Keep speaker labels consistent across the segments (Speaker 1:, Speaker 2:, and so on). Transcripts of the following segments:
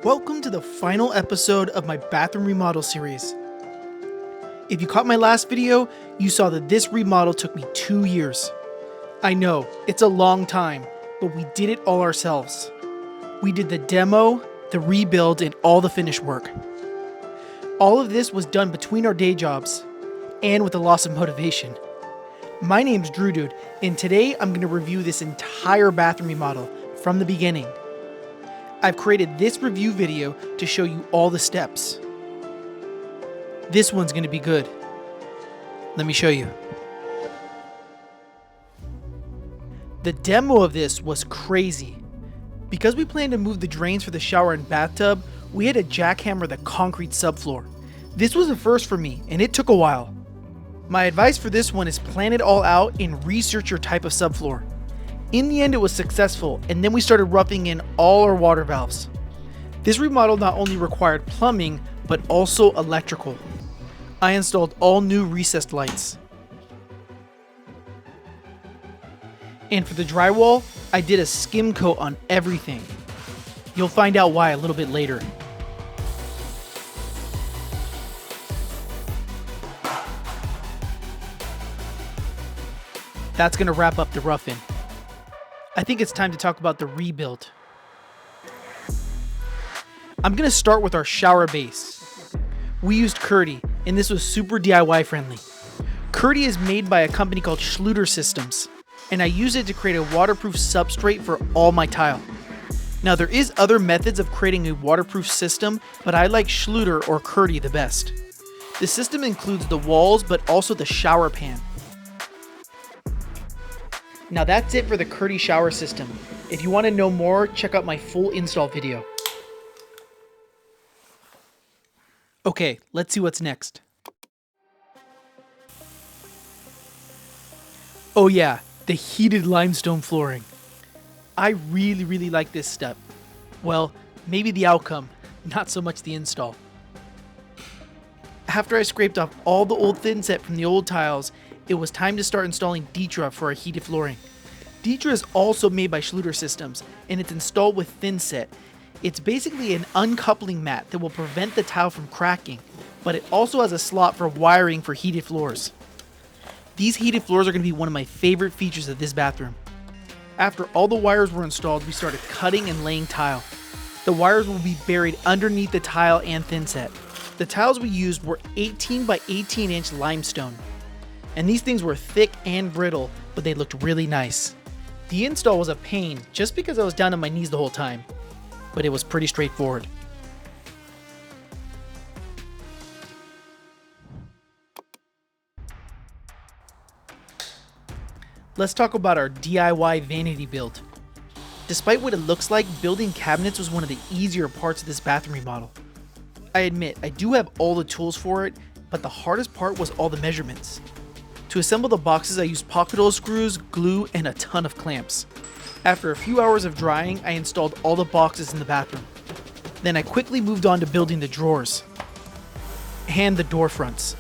Speaker 1: Welcome to the final episode of my bathroom remodel series. If you caught my last video, you saw that this remodel took me 2 years. I know, it's a long time, but we did it all ourselves. We did the demo, the rebuild, and all the finish work. All of this was done between our day jobs, and with a loss of motivation. My name's Drew Dude, and today I'm going to review this entire bathroom remodel from the beginning. I've created this review video to show you all the steps. This one's going to be good. Let me show you. The demo of this was crazy. Because we planned to move the drains for the shower and bathtub, we had to jackhammer the concrete subfloor. This was a first for me, and it took a while. My advice for this one is plan it all out and research your type of subfloor. In the end, it was successful, and then we started roughing in all our water valves. This remodel not only required plumbing, but also electrical. I installed all new recessed lights. And for the drywall, I did a skim coat on everything. You'll find out why a little bit later. That's gonna wrap up the rough-in. I think it's time to talk about the rebuild. I'm gonna start with our shower base. We used Kerdi, and this was super DIY friendly. Kerdi is made by a company called Schluter Systems, and I use it to create a waterproof substrate for all my tile. Now there is other methods of creating a waterproof system, but I like Schluter or Kerdi the best. The system includes the walls, but also the shower pan. Now that's it for the Kerdi shower system. If you want to know more, check out my full install video. Okay, let's see what's next. Oh yeah, the heated limestone flooring. I really like this step. Well, maybe the outcome, not so much the install. After I scraped off all the old thinset from the old tiles, it was time to start installing Ditra for our heated flooring. Ditra is also made by Schluter Systems, and it's installed with thinset. It's basically an uncoupling mat that will prevent the tile from cracking, but it also has a slot for wiring for heated floors. These heated floors are going to be one of my favorite features of this bathroom. After all the wires were installed, we started cutting and laying tile. The wires will be buried underneath the tile and thinset. The tiles we used were 18 by 18 inch limestone. And these things were thick and brittle, but they looked really nice. The install was a pain just because I was down on my knees the whole time, but it was pretty straightforward. Let's talk about our DIY vanity build. Despite what it looks like, building cabinets was one of the easier parts of this bathroom remodel. I admit, I do have all the tools for it, but the hardest part was all the measurements. To assemble the boxes, I used pocket hole screws, glue, and a ton of clamps. After a few hours of drying, I installed all the boxes in the bathroom. Then I quickly moved on to building the drawers and the door fronts.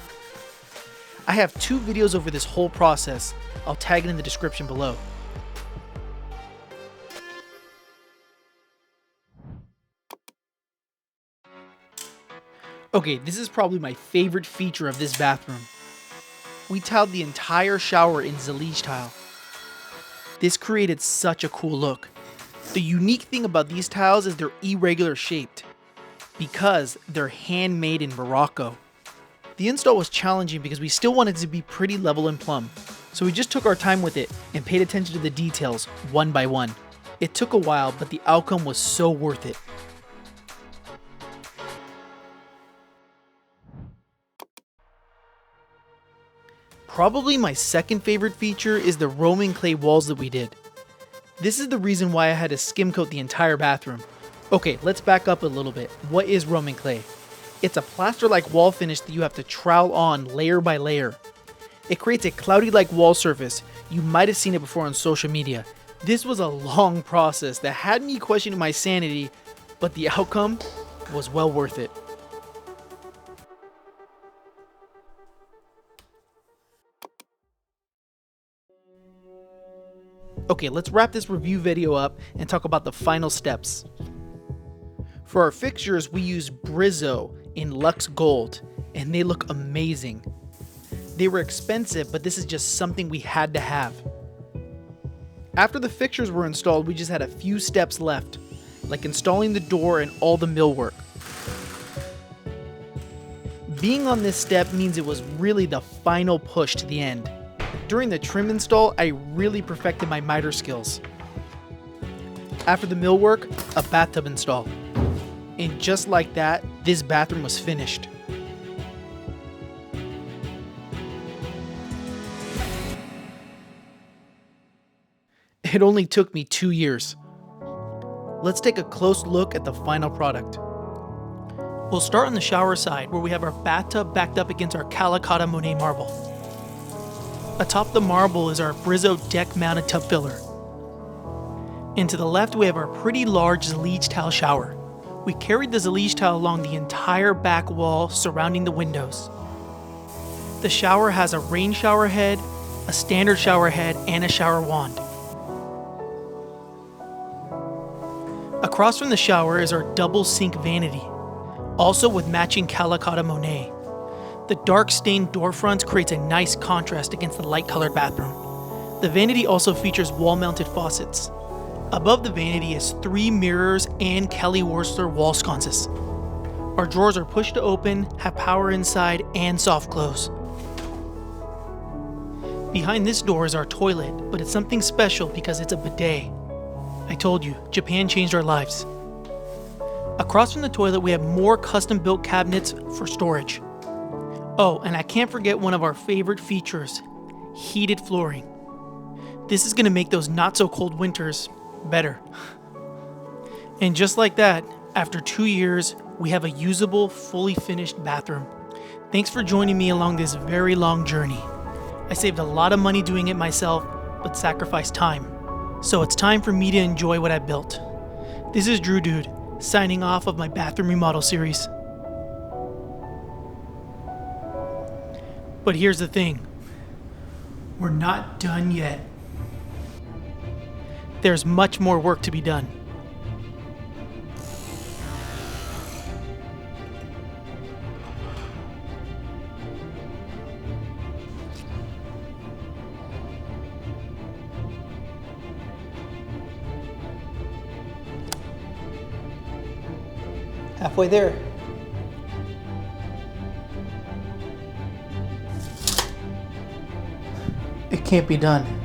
Speaker 1: I have 2 videos over this whole process. I'll tag it in the description below. Okay, this is probably my favorite feature of this bathroom. We tiled the entire shower in Zalige tile. This created such a cool look. The unique thing about these tiles is they're irregular shaped because they're handmade in Morocco. The install was challenging because we still wanted it to be pretty level and plumb, so we just took our time with it and paid attention to the details one by one. It took a while, but the outcome was so worth it. Probably my second favorite feature is the Roman clay walls that we did. This is the reason why I had to skim coat the entire bathroom. Okay, let's back up a little bit. What is Roman clay? It's a plaster-like wall finish that you have to trowel on layer by layer. It creates a cloudy-like wall surface. You might have seen it before on social media. This was a long process that had me questioning my sanity, but the outcome was well worth it. Okay, let's wrap this review video up and talk about the final steps. For our fixtures, we use Brizo in Luxe Gold, and they look amazing. They were expensive, but this is just something we had to have. After the fixtures were installed, we just had a few steps left, like installing the door and all the millwork. Being on this step means it was really the final push to the end. During the trim install, I really perfected my miter skills. After the millwork, a bathtub install. And just like that, this bathroom was finished. It only took me 2 years. Let's take a close look at the final product. We'll start on the shower side, where we have our bathtub backed up against our Calacotta Monet marble. Atop the marble is our Brizo deck mounted tub filler. And to the left we have our pretty large Zalige tile shower. We carried the Zalige tile along the entire back wall surrounding the windows. The shower has a rain shower head, a standard shower head, and a shower wand. Across from the shower is our double sink vanity, also with matching Calacotta Monet. The dark stained door fronts creates a nice contrast against the light colored bathroom. The vanity also features wall mounted faucets. Above the vanity is 3 mirrors and Kelly Worsler wall sconces. Our drawers are push to open, have power inside, and soft close. Behind this door is our toilet, but it's something special because it's a bidet. I told you, Japan changed our lives. Across from the toilet we have more custom built cabinets for storage. Oh, and I can't forget one of our favorite features, heated flooring. This is going to make those not so cold winters better. And just like that, after 2 years, we have a usable, fully finished bathroom. Thanks for joining me along this very long journey. I saved a lot of money doing it myself, but sacrificed time. So it's time for me to enjoy what I built. This is Drew Dude, signing off of my bathroom remodel series. But here's the thing. We're not done yet. There's much more work to be done. Halfway there. It can't be done.